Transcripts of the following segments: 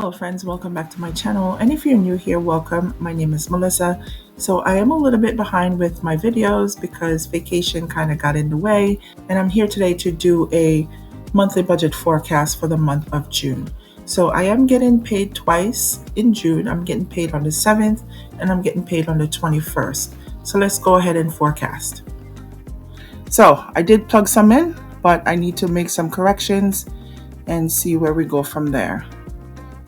Hello friends, welcome back to my channel, and if you're new here, welcome. My name is Melissa. So I am a little bit behind with my videos because vacation kind of got in the way, and I'm here today to do a monthly budget forecast for the month of June. So I am getting paid twice in June. I'm getting paid on the 7th and I'm getting paid on the 21st. So let's go ahead and forecast. So I did plug some in, but I need to make some corrections and see where we go from there.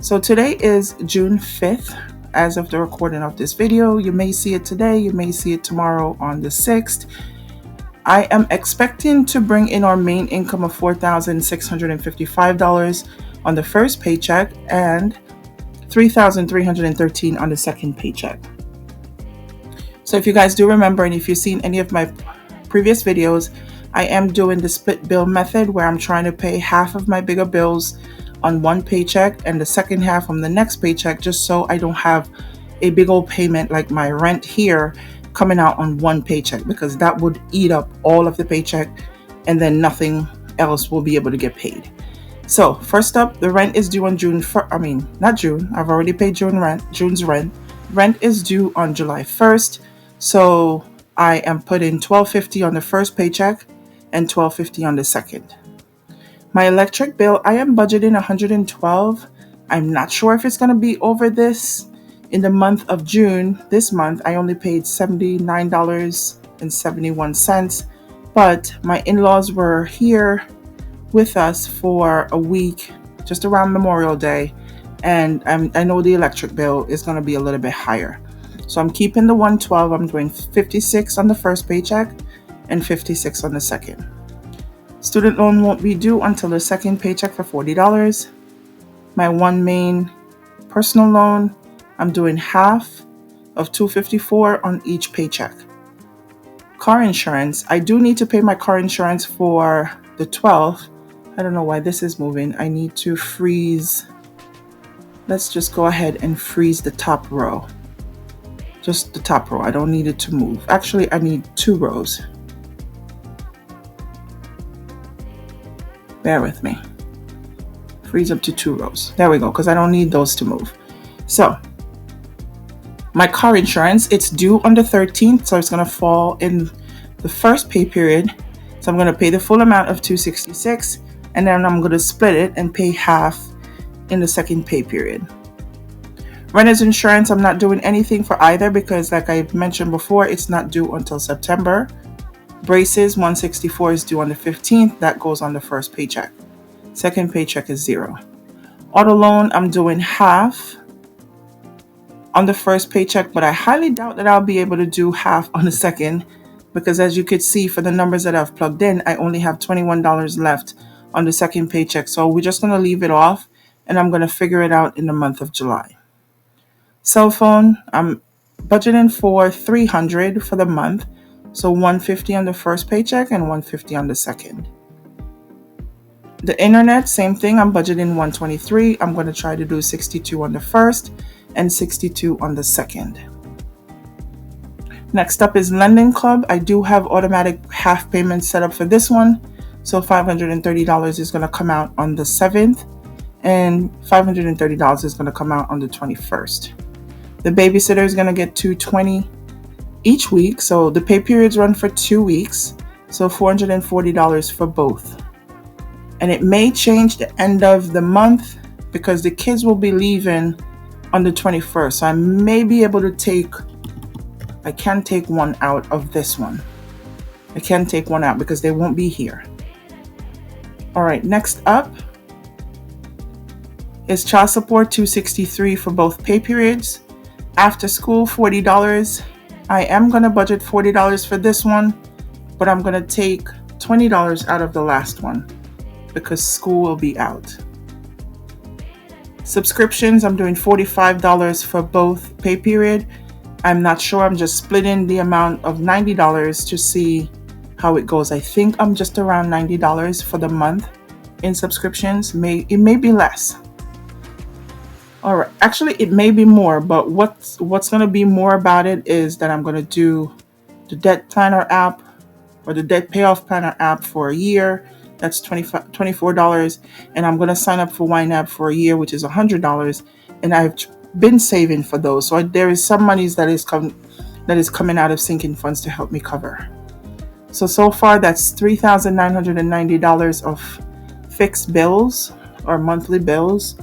So today is June 5th as of the recording of this video. You may see it today, you may see it tomorrow on the 6th. I am expecting to bring in our main income of $4,655 on the first paycheck and $3,313 on the second paycheck. So if you guys do remember, and if you've seen any of my previous videos, I am doing the split bill method where I'm trying to pay half of my bigger bills on one paycheck and the second half on the next paycheck, just so I don't have a big old payment like my rent here coming out on one paycheck, because that would eat up all of the paycheck and then nothing else will be able to get paid. So first up, the rent is due on not June. I've already paid June's rent. Rent is due on July 1st. So I am putting $1,250 on the first paycheck and $1,250 on the second. My electric bill, I am budgeting $112. I'm not sure if it's going to be over this. In the month of June, this month, I only paid $79.71. But my in-laws were here with us for a week, just around Memorial Day. And I know the electric bill is going to be a little bit higher. So I'm keeping the $112. I'm doing $56 on the first paycheck and $56 on the second. Student loan won't be due until the second paycheck for $40. My one main personal loan, I'm doing half of $254 on each paycheck. Car insurance, I do need to pay my car insurance for the 12th. I don't know why this is moving. I need to freeze. Let's just go ahead and freeze the top row. Just the top row. I don't need it to move. Actually, I need 2 rows. Bear with me. Freeze up to 2 rows. There we go, because I don't need those to move. So, my car insurance, it's due on the 13th, so it's going to fall in the first pay period. So I'm going to pay the full amount of $266, and then I'm going to split it and pay half in the second pay period. Renter's insurance, I'm not doing anything for either because, like I mentioned before, it's not due until September. Braces, $164 is due on the 15th. That goes on the first paycheck. Second paycheck is $0. Auto loan, I'm doing half on the first paycheck, but I highly doubt that I'll be able to do half on the second, because as you could see for the numbers that I've plugged in, I only have $21 left on the second paycheck. So we're just going to leave it off, and I'm going to figure it out in the month of July. Cell phone, I'm budgeting for $300 for the month. So $150 on the first paycheck and $150 on the second. The internet, same thing. I'm budgeting $123. I'm going to try to do $62 on the first and $62 on the second. Next up is Lending Club. I do have automatic half payments set up for this one. So $530 is going to come out on the 7th and $530 is going to come out on the 21st. The babysitter is going to get $220 each week, so the pay periods run for 2 weeks, so $440 for both. And it may change the end of the month because the kids will be leaving on the 21st, so I may be able to I can take one out of this one. I can take one out because they won't be here. All right, next up is child support, $263 for both pay periods. After school, $40. I am going to budget $40 for this one, but I'm going to take $20 out of the last one because school will be out. Subscriptions, I'm doing $45 for both pay period. I'm not sure. I'm just splitting the amount of $90 to see how it goes. I think I'm just around $90 for the month in subscriptions. It may be less. All right, actually it may be more, but what's going to be more about it is that I'm going to do the debt planner app or the debt payoff planner app for a year. That's $24, and I'm gonna sign up for YNAB for a year, which is $100, and I've been saving for those. So there is some monies that is coming out of sinking funds to help me cover. So far that's $3,990 of fixed bills or monthly bills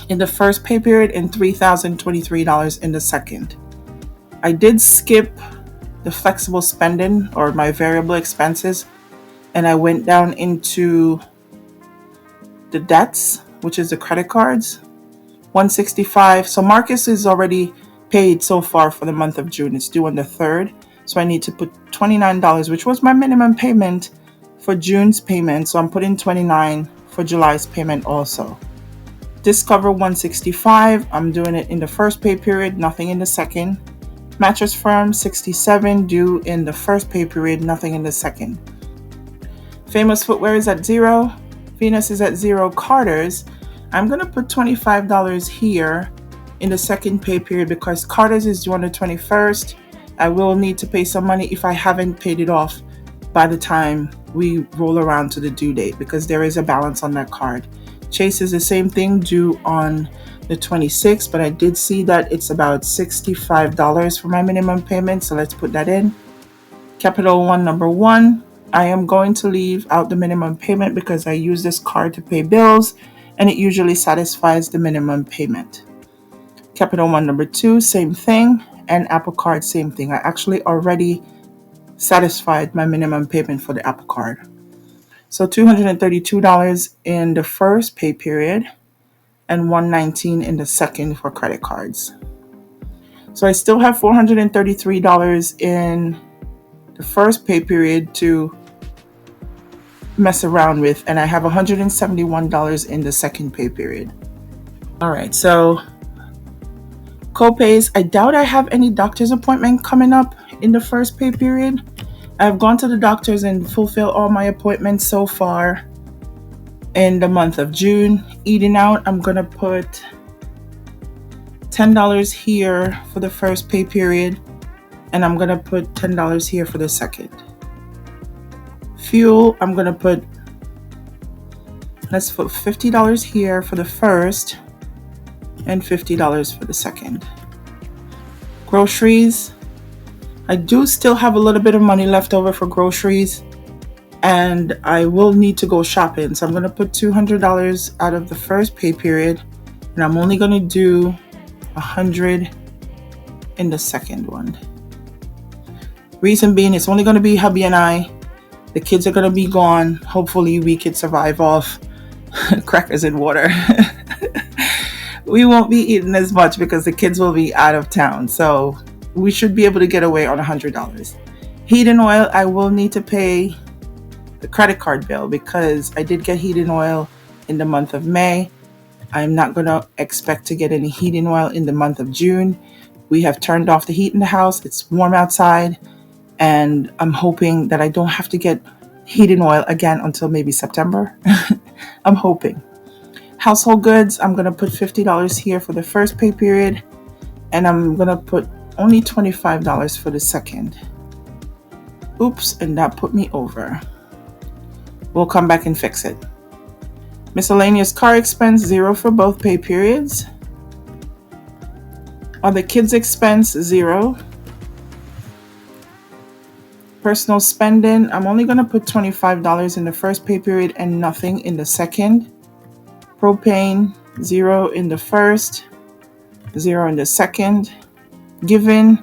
in the first pay period and $3,023 in the second. I did skip the flexible spending or my variable expenses, and I went down into the debts, which is the credit cards, $165. So Marcus is already paid so far for the month of June. It's due on the 3rd. So I need to put $29, which was my minimum payment for June's payment. So I'm putting $29 for July's payment also. Discover $165. I'm doing it in the first pay period, nothing in the second. Mattress Firm $67, due in the first pay period, nothing in the second. Famous Footwear is at $0. Venus is at $0. Carter's, I'm going to put $25 here in the second pay period because Carter's is due on the 21st. I will need to pay some money if I haven't paid it off by the time we roll around to the due date, because there is a balance on that card. Chase is the same thing, due on the 26th, but I did see that it's about $65 for my minimum payment, so let's put that in. Capital One number 1, I am going to leave out the minimum payment because I use this card to pay bills and it usually satisfies the minimum payment. Capital One number 2, same thing, and Apple Card, same thing. I actually already satisfied my minimum payment for the Apple Card. So $232 in the first pay period and $119 in the second for credit cards. So I still have $433 in the first pay period to mess around with, and I have $171 in the second pay period. All right, so copays, I doubt I have any doctor's appointment coming up in the first pay period. I've gone to the doctors and fulfilled all my appointments so far in the month of June. Eating out, I'm going to put $10 here for the first pay period, and I'm going to put $10 here for the second. Fuel, I'm going to put, let's put $50 here for the first and $50 for the second. Groceries, I do still have a little bit of money left over for groceries, and I will need to go shopping. So I'm going to put $200 out of the first pay period, and I'm only going to do $100 in the second one. Reason being, it's only going to be hubby and I. The kids are going to be gone. Hopefully we could survive off crackers and water. We won't be eating as much because the kids will be out of town. So we should be able to get away on $100. Heat and oil, I will need to pay the credit card bill because I did get heating oil in the month of May. I'm not going to expect to get any heating oil in the month of June. We have turned off the heat in the house. It's warm outside, and I'm hoping that I don't have to get heating oil again until maybe September. I'm hoping. Household goods, I'm going to put $50 here for the first pay period, and I'm going to put only $25 for the second. Oops, and that put me over. We'll come back and fix it. Miscellaneous car expense, $0 for both pay periods. Other kids expense, $0. Personal spending, I'm only going to put $25 in the first pay period and nothing in the second. Propane, $0 in the first, $0 in the second. Giving,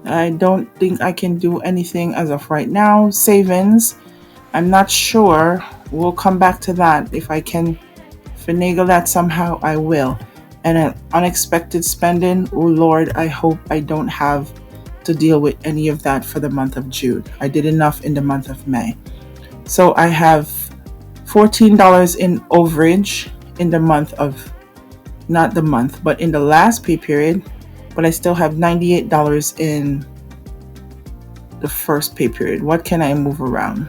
I don't think I can do anything as of right now. Savings, I'm not sure. We'll come back to that. If I can finagle that somehow, I will. And an unexpected spending, oh Lord, I hope I don't have to deal with any of that for the month of June. I did enough in the month of May. So I have $14 in overage in the month of, not the month, but in the last pay period. But I still have $98 in the first pay period. What can I move around?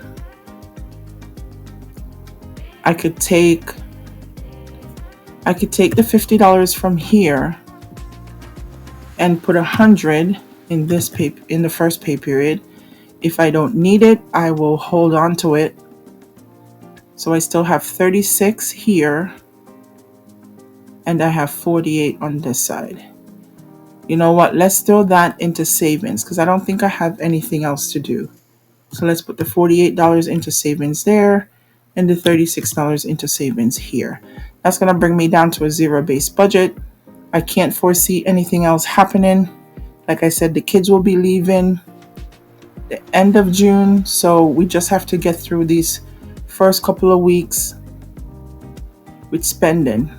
I could take the $50 from here and put $100 in the first pay period. If I don't need it, I will hold on to it So I still have 36 here, and I have 48 on this side. You know what? Let's throw that into savings because I don't think I have anything else to do. So let's put the $48 into savings there and the $36 into savings here. That's going to bring me down to a zero-based budget. I can't foresee anything else happening. Like I said, the kids will be leaving the end of June, so we just have to get through these first couple of weeks with spending.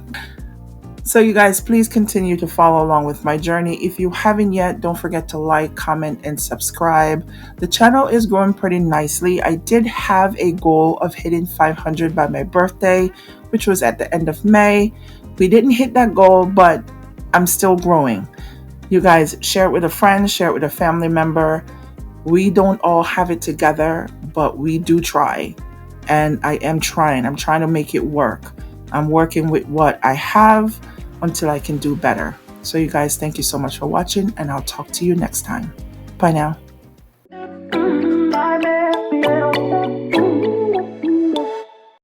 So you guys, please continue to follow along with my journey. If you haven't yet, don't forget to like, comment, and subscribe. The channel is growing pretty nicely. I did have a goal of hitting 500 by my birthday, which was at the end of May. We didn't hit that goal, but I'm still growing. You guys, share it with a friend, share it with a family member. We don't all have it together, but we do try. And I am trying. I'm trying to make it work. I'm working with what I have until I can do better. So you guys, thank you so much for watching, and I'll talk to you next time. Bye now.